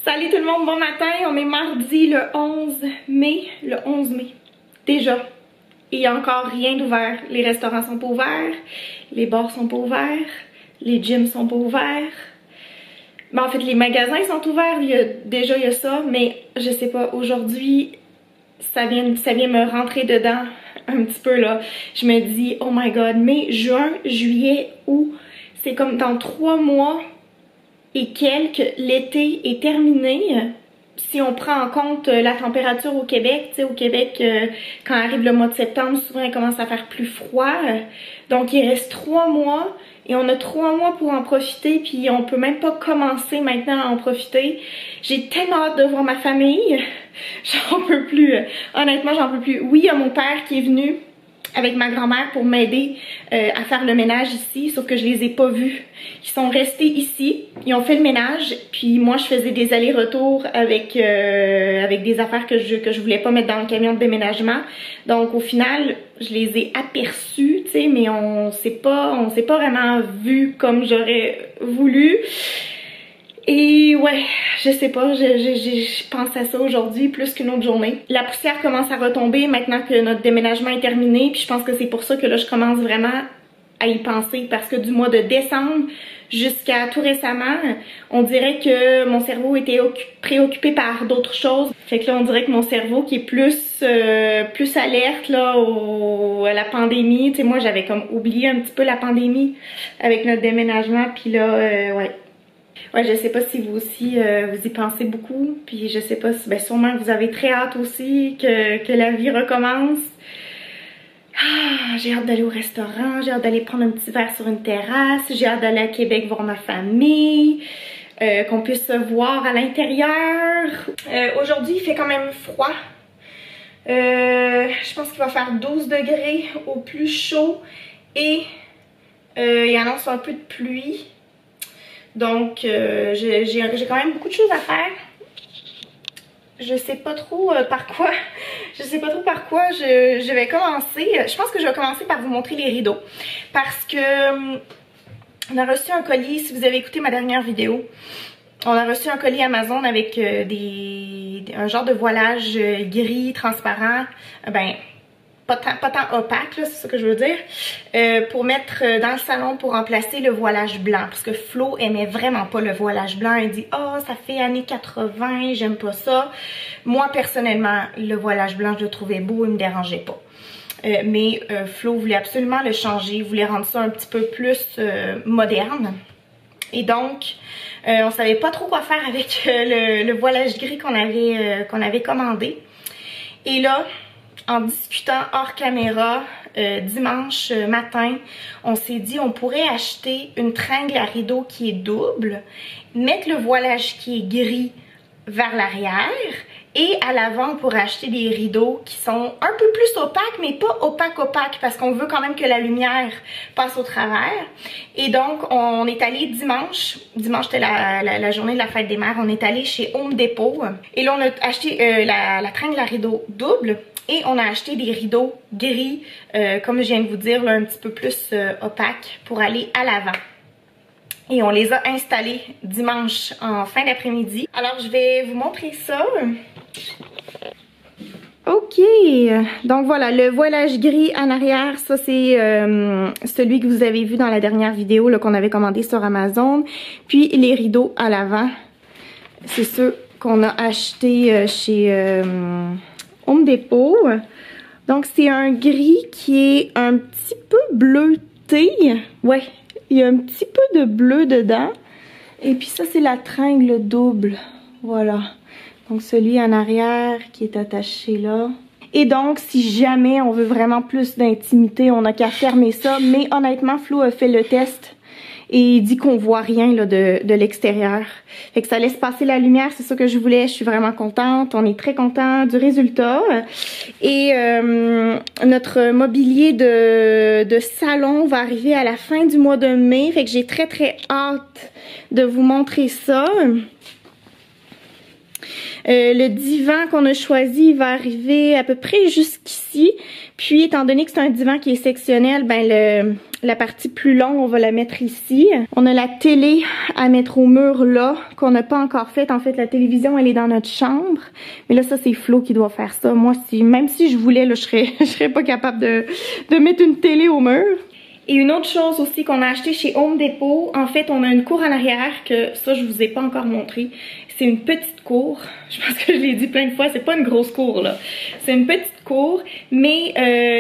Salut tout le monde, bon matin, on est mardi le 11 mai, déjà. Et il n'y a encore rien d'ouvert, les restaurants sont pas ouverts, les bars sont pas ouverts, les gyms sont pas ouverts. Ben, en fait les magasins sont ouverts, il y a ça, mais je sais pas, aujourd'hui ça vient me rentrer dedans un petit peu là. Je me dis oh my god, mai, juin, juillet, août, c'est comme dans 3 mois et quelques, l'été est terminé. Si on prend en compte la température au Québec, tu sais, au Québec, quand arrive le mois de septembre, souvent il commence à faire plus froid. Donc il reste 3 mois et on a 3 mois pour en profiter, puis on peut même pas commencer maintenant à en profiter. J'ai tellement hâte de voir ma famille. J'en peux plus. Honnêtement, j'en peux plus. Oui, il y a mon père qui est venu avec ma grand-mère pour m'aider à faire le ménage ici, sauf que je les ai pas vus. Ils sont restés ici, ils ont fait le ménage, puis moi je faisais des allers-retours avec des affaires que je voulais pas mettre dans le camion de déménagement. Donc au final, je les ai aperçus, tu sais, mais on s'est pas vraiment vus comme j'aurais voulu. Et ouais, je sais pas, je pense à ça aujourd'hui plus qu'une autre journée. La poussière commence à retomber maintenant que notre déménagement est terminé, puis je pense que c'est pour ça que là je commence vraiment à y penser, parce que du mois de décembre jusqu'à tout récemment, on dirait que mon cerveau était préoccupé par d'autres choses. Fait que là on dirait que mon cerveau qui est plus alerte là à la pandémie, tu sais, moi j'avais comme oublié un petit peu la pandémie avec notre déménagement, puis là ouais, je sais pas si vous aussi vous y pensez beaucoup, puis je sais pas si, ben sûrement que vous avez très hâte aussi que la vie recommence. Ah, j'ai hâte d'aller au restaurant, j'ai hâte d'aller prendre un petit verre sur une terrasse, j'ai hâte d'aller à Québec voir ma famille, qu'on puisse se voir à l'intérieur. Aujourd'hui il fait quand même froid. Je pense qu'il va faire 12 degrés au plus chaud et il annonce un peu de pluie. Donc j'ai quand même beaucoup de choses à faire. Je sais pas trop par quoi je vais commencer. Je pense que je vais commencer par vous montrer les rideaux, parce que on a reçu un colis. Si vous avez écouté ma dernière vidéo, on a reçu un colis Amazon avec un genre de voilage gris transparent, ben pas tant opaque, c'est ça que je veux dire, pour mettre dans le salon pour remplacer le voilage blanc, parce que Flo aimait vraiment pas le voilage blanc. Il dit oh ça fait années 80, j'aime pas ça. Moi personnellement le voilage blanc je le trouvais beau, il me dérangeait pas, mais Flo voulait absolument le changer, il voulait rendre ça un petit peu plus moderne, et donc on savait pas trop quoi faire avec le voilage gris qu'on avait commandé. Et là, en discutant hors caméra, dimanche matin, on s'est dit on pourrait acheter une tringle à rideau qui est double, mettre le voilage qui est gris vers l'arrière, et à l'avant on pourrait acheter des rideaux qui sont un peu plus opaques, mais pas opaque, parce qu'on veut quand même que la lumière passe au travers. Et donc on est allé dimanche c'était la journée de la fête des mères, on est allé chez Home Depot, et là on a acheté la tringle à rideau double. Et on a acheté des rideaux gris, comme je viens de vous dire, là, un petit peu plus opaques, pour aller à l'avant. Et on les a installés dimanche en fin d'après-midi. Alors je vais vous montrer ça. Ok, donc voilà, le voilage gris en arrière, ça c'est celui que vous avez vu dans la dernière vidéo qu'on avait commandé sur Amazon. Puis les rideaux à l'avant, c'est ceux qu'on a achetés chez Home Depot. Donc c'est un gris qui est un petit peu bleuté. Ouais, il y a un petit peu de bleu dedans. Et puis ça c'est la tringle double. Voilà. Donc celui en arrière qui est attaché là. Et donc si jamais on veut vraiment plus d'intimité, on n'a qu'à fermer ça. Mais honnêtement, Flo a fait le test et il dit qu'on voit rien là, de l'extérieur. Fait que ça laisse passer la lumière, c'est ça que je voulais. Je suis vraiment contente, on est très content du résultat. Et notre mobilier de salon va arriver à la fin du mois de mai. Fait que j'ai très hâte de vous montrer ça. Le divan qu'on a choisi va arriver à peu près jusqu'ici. ici. Puis étant donné que c'est un divan qui est sectionnel, ben la partie plus longue, on va la mettre ici. On a la télé à mettre au mur là, qu'on n'a pas encore faite. En fait, la télévision, elle est dans notre chambre. Mais là, ça, c'est Flo qui doit faire ça. Moi, même si je voulais, là, je serais pas capable de mettre une télé au mur. Et une autre chose aussi qu'on a acheté chez Home Depot, en fait, on a une cour en arrière que ça, je vous ai pas encore montré. C'est une petite cour. Je pense que je l'ai dit plein de fois, c'est pas une grosse cour là. C'est une petite cour, mais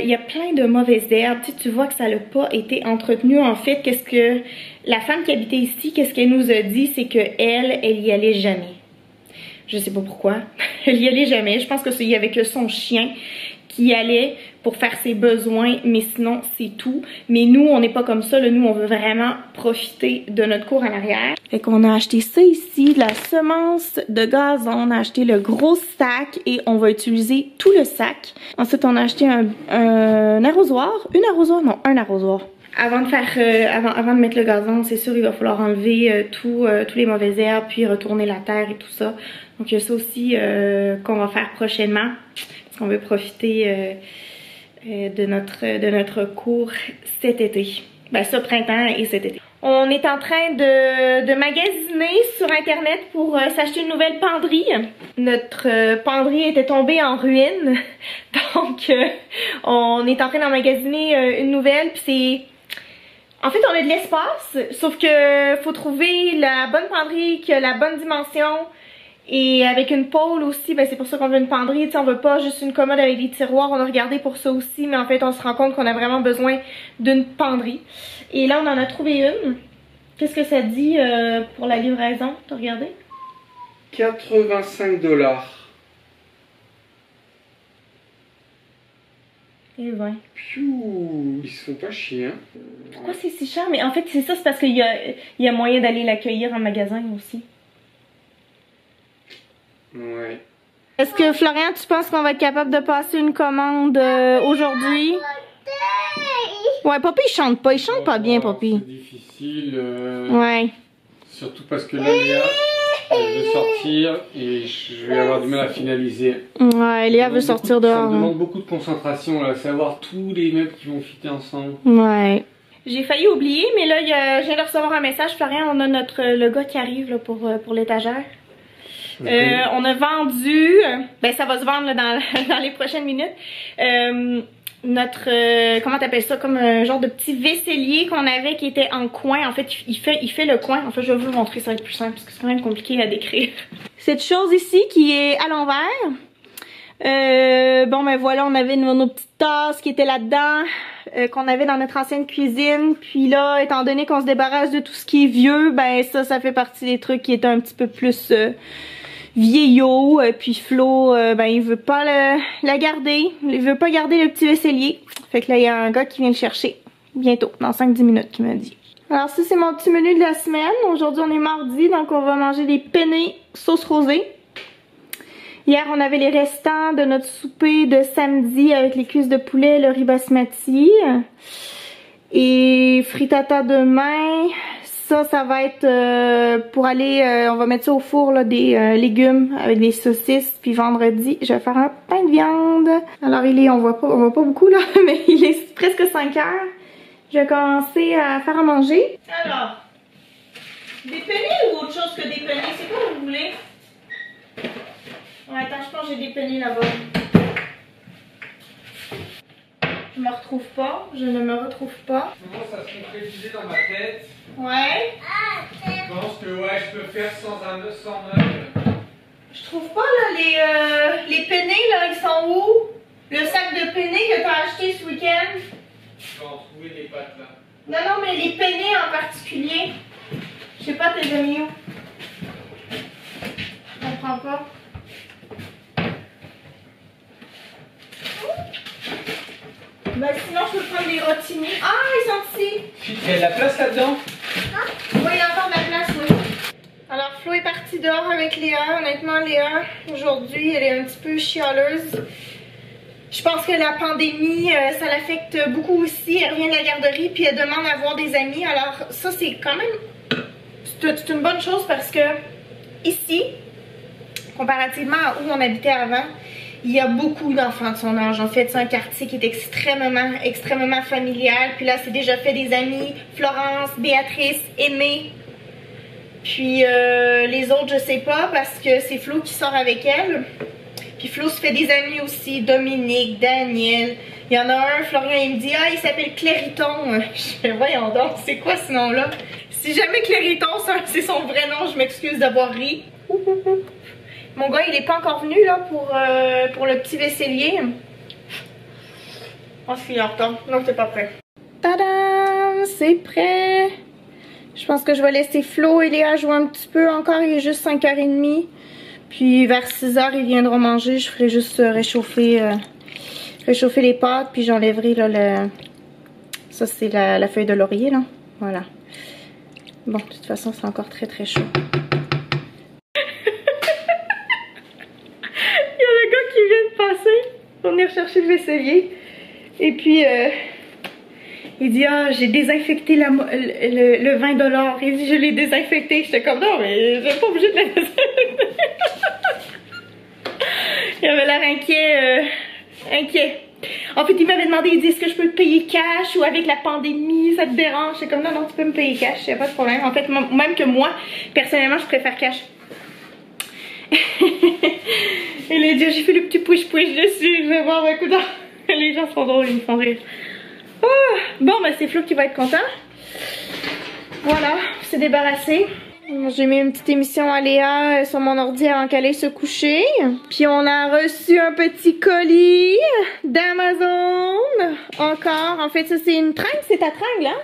il y a plein de mauvaises herbes. Tu vois que ça n'a pas été entretenu. En fait, qu'est-ce que la femme qui habitait ici, qu'est-ce qu'elle nous a dit, c'est que elle y allait jamais. Je sais pas pourquoi. Elle y allait jamais. Je pense que c'est avec son chien qui y allait pour faire ses besoins, mais sinon c'est tout. Mais nous, on n'est pas comme ça, là. Nous, on veut vraiment profiter de notre cour en arrière. Fait qu'on a acheté ça ici, de la semence de gazon. On a acheté le gros sac et on va utiliser tout le sac. Ensuite, on a acheté un arrosoir. Un arrosoir. Avant de faire, avant de mettre le gazon, c'est sûr, il va falloir enlever tous les mauvaises herbes, puis retourner la terre et tout ça. Donc il y a ça aussi qu'on va faire prochainement, parce qu'on veut profiter de notre cour cet été. Ben ça, printemps et cet été. On est en train de magasiner sur internet pour s'acheter une nouvelle penderie. Notre penderie était tombée en ruine, donc on est en train d'en magasiner une nouvelle, puis c'est... En fait, on a de l'espace, sauf que faut trouver la bonne penderie qui a la bonne dimension et avec une pôle aussi. Ben c'est pour ça qu'on veut une penderie. Tu sais, on veut pas juste une commode avec des tiroirs. On a regardé pour ça aussi, mais en fait, on se rend compte qu'on a vraiment besoin d'une penderie. Et là, on en a trouvé une. Qu'est-ce que ça dit pour la livraison? T'as regardé? 85 $. Et 20. Piou, ils se font pas chier, hein. Pourquoi c'est si cher? Mais en fait, c'est ça, c'est parce qu'il y a moyen d'aller l'accueillir en magasin aussi. Ouais. Est-ce que, Florian, tu penses qu'on va être capable de passer une commande aujourd'hui? Ouais, Papy, il chante pas bien, Papy. C'est difficile. Ouais. Surtout parce que là, Léa, elle veut sortir et je vais avoir du mal à finaliser. Ouais, Léa veut sortir dehors. Ça demande beaucoup de concentration, là, savoir tous les meubles qui vont fitter ensemble. Ouais. J'ai failli oublier, mais là, je viens de recevoir un message, Florian, on a le gars qui arrive là, pour l'étagère. Okay. On a vendu, ben ça va se vendre là, dans les prochaines minutes, comment t'appelles ça, comme un genre de petit vaisselier qu'on avait qui était en coin. En fait, il fait le coin. En fait, je vais vous le montrer, ça va être plus simple parce que c'est quand même compliqué à décrire. Cette chose ici qui est à l'envers. Bon ben voilà, on avait nos petites tasses qui étaient là-dedans, qu'on avait dans notre ancienne cuisine. Puis là, étant donné qu'on se débarrasse de tout ce qui est vieux, ben ça fait partie des trucs qui étaient un petit peu plus vieillot. Puis Flo, ben il veut pas la garder. Il veut pas garder le petit vaisselier. Fait que là, il y a un gars qui vient le chercher bientôt, dans 5-10 minutes, qui m'a dit. Alors ça, c'est mon petit menu de la semaine. Aujourd'hui, on est mardi, donc on va manger des penne sauce rosée. Hier, on avait les restants de notre souper de samedi avec les cuisses de poulet, le riz basmati. Et frittata demain. Ça va être pour aller, on va mettre ça au four, là, des légumes avec des saucisses. Puis vendredi, je vais faire un pain de viande. Alors on voit pas beaucoup là, mais il est presque 5 heures. Je vais commencer à faire à manger. Alors, des penne ou autre chose que des penne? C'est quoi vous voulez? Ouais, attends, je pense que j'ai des penne là-bas. Je me retrouve pas, je ne me retrouve pas. Comment ça se concrétisait dans ma tête? Ouais. Je pense que ouais, je peux faire sans meuble. Je trouve pas là les penne là, ils sont où? Le sac de penne que t'as acheté ce week-end? Je vais en trouver des pattes là. Non, mais les penne en particulier. Je sais pas, t'es mis où? Je comprends pas. Ben sinon je peux prendre les rotini. Ah, ils sont ici. Il y a de la place là-dedans? Oui, il y a encore de la place, oui. Alors Flo est partie dehors avec Léa. Honnêtement, Léa, aujourd'hui, elle est un petit peu chialeuse. Je pense que la pandémie, ça l'affecte beaucoup aussi. Elle revient de la garderie puis elle demande à voir des amis. Alors ça, c'est quand même... C'est une bonne chose parce que ici, comparativement à où on habitait avant, Il y a beaucoup d'enfants de son âge. En fait, c'est un quartier qui est extrêmement familial. Puis là, c'est déjà fait des amis. Florence, Béatrice, Aimée. Puis les autres, je sais pas parce que c'est Flo qui sort avec elle. Puis Flo se fait des amis aussi. Dominique, Daniel. Il y en a un, Florian, il me dit « Ah, il s'appelle Clériton. » Je fais « Voyons donc, c'est quoi ce nom-là? » Si jamais Clériton, c'est son vrai nom, je m'excuse d'avoir ri. Mon gars, il est pas encore venu là pour le petit vaisselier. Oh, je suis en retard. Non, c'est pas prêt. Tadam! C'est prêt! Je pense que je vais laisser Flo et Léa jouer un petit peu encore. Il est juste 5h30. Puis vers 6h, ils viendront manger. Je ferai juste réchauffer les pâtes. Puis j'enlèverai là le... Ça, c'est la feuille de laurier là. Voilà. Bon, de toute façon, c'est encore très chaud. Il y a le gars qui vient de passer pour venir chercher le vaisselier. Et puis, il dit « Ah, j'ai désinfecté le $20. » Il dit « Je l'ai désinfecté. » J'étais comme « Non, mais j'ai pas obligé de la désinfecter. » Il avait l'air inquiet. En fait, il m'avait demandé, il dit « Est-ce que je peux te payer cash ou avec la pandémie, ça te dérange? » J'étais comme « Non, non, tu peux me payer cash, y a pas de problème. » En fait, même que moi, personnellement, je préfère cash. Et là, il dit « J'ai fait le petit push-push dessus. Je vais voir un coup d'or. » Les gens sont drôles, ils me font rire. Ah, bon, ben c'est Flo qui va être content. Voilà, c'est débarrassé. J'ai mis une petite émission à Léa sur mon ordi avant qu'elle aille se coucher. Puis on a reçu un petit colis d'Amazon. Encore. En fait, ça c'est une tringle. C'est ta tringle, hein?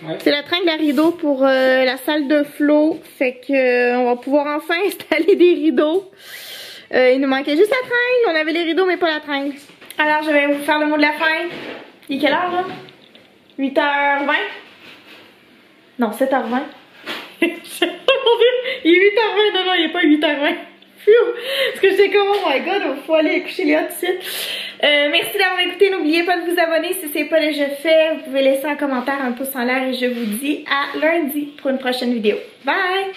Ouais. C'est la tringle à rideaux pour la salle de Flo. Fait que on va pouvoir enfin installer des rideaux. Il nous manquait juste la tringle. On avait les rideaux mais pas la tringle. Alors je vais vous faire le mot de la fin. Il est quelle heure là? 8h20? Non, 7h20. Il est 8h20, non, il est pas 8h20. Parce que j'étais comme, oh my god, il faut aller coucher Léa tout de suite. Merci d'avoir écouté, n'oubliez pas de vous abonner si c'est pas déjà fait. Vous pouvez laisser un commentaire, un pouce en l'air et je vous dis à lundi pour une prochaine vidéo. Bye!